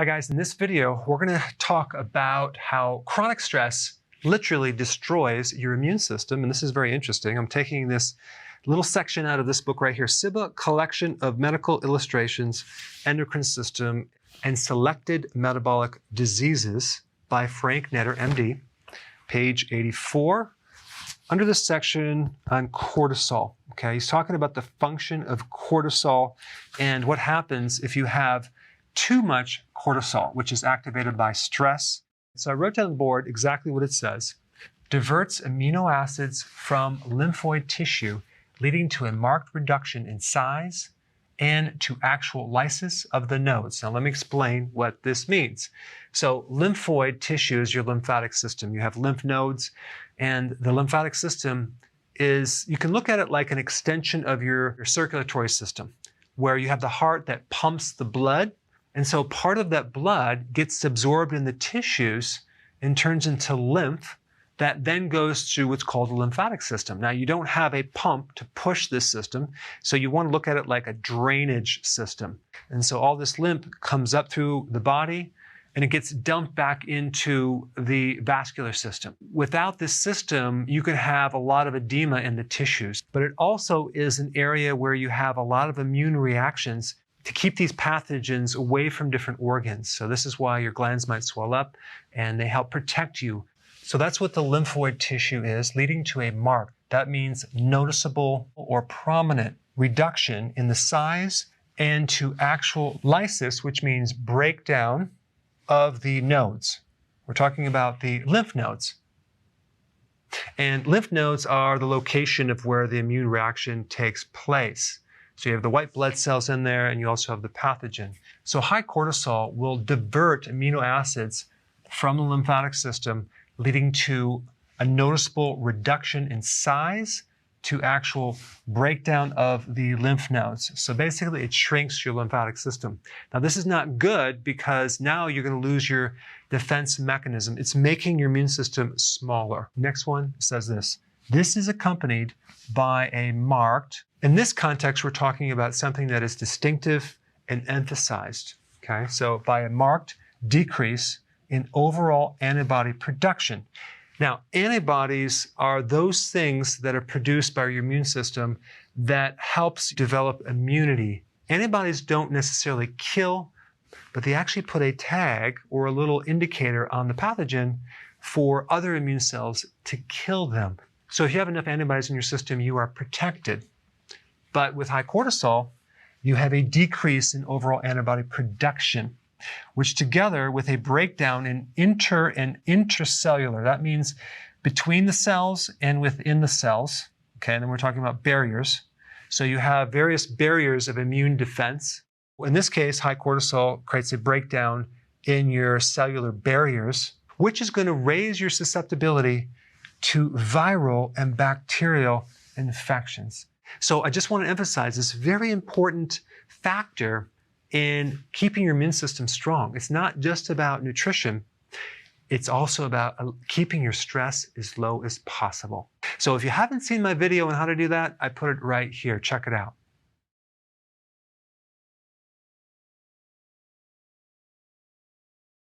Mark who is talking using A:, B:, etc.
A: Hi guys, in this video, we're going to talk about how chronic stress literally destroys your immune system. And this is very interesting. I'm taking this little section out of this book right here, SIBA Collection of Medical Illustrations, Endocrine System, and Selected Metabolic Diseases by Frank Netter, MD, page 84, under this section on cortisol. Okay, he's talking about the function of cortisol and what happens if you have too much cortisol, which is activated by stress. So I wrote down on the board exactly what it says. Diverts amino acids from lymphoid tissue, leading to a marked reduction in size and to actual lysis of the nodes. Now let me explain what this means. So lymphoid tissue is your lymphatic system. You have lymph nodes, and the lymphatic system is, you can look at it like an extension of your circulatory system, where you have the heart that pumps the blood. And so part of that blood gets absorbed in the tissues and turns into lymph that then goes to what's called the lymphatic system. Now, you don't have a pump to push this system, so you want to look at it like a drainage system. And so all this lymph comes up through the body and it gets dumped back into the vascular system. Without this system, you can have a lot of edema in the tissues, but it also is an area where you have a lot of immune reactions to keep these pathogens away from different organs. So this is why your glands might swell up and they help protect you. So that's what the lymphoid tissue is, leading to a marked, that means noticeable or prominent reduction in the size and to actual lysis, which means breakdown of the nodes. We're talking about the lymph nodes. And lymph nodes are the location of where the immune reaction takes place. So you have the white blood cells in there, and you also have the pathogen. So high cortisol will divert amino acids from the lymphatic system, leading to a noticeable reduction in size to actual breakdown of the lymph nodes. So basically, it shrinks your lymphatic system. Now, this is not good because now you're going to lose your defense mechanism. It's making your immune system smaller. Next one says this. This is accompanied by a marked, in this context, we're talking about something that is distinctive and emphasized, okay? So by a marked decrease in overall antibody production. Now, antibodies are those things that are produced by your immune system that helps develop immunity. Antibodies don't necessarily kill, but they actually put a tag or a little indicator on the pathogen for other immune cells to kill them. So if you have enough antibodies in your system, you are protected. But with high cortisol, you have a decrease in overall antibody production, which together with a breakdown in inter and intracellular, that means between the cells and within the cells, okay, and then we're talking about barriers. So you have various barriers of immune defense. In this case, high cortisol creates a breakdown in your cellular barriers, which is going to raise your susceptibility to viral and bacterial infections. So I just want to emphasize this very important factor in keeping your immune system strong. It's not just about nutrition. It's also about keeping your stress as low as possible. So if you haven't seen my video on how to do that, I put it right here. Check it out.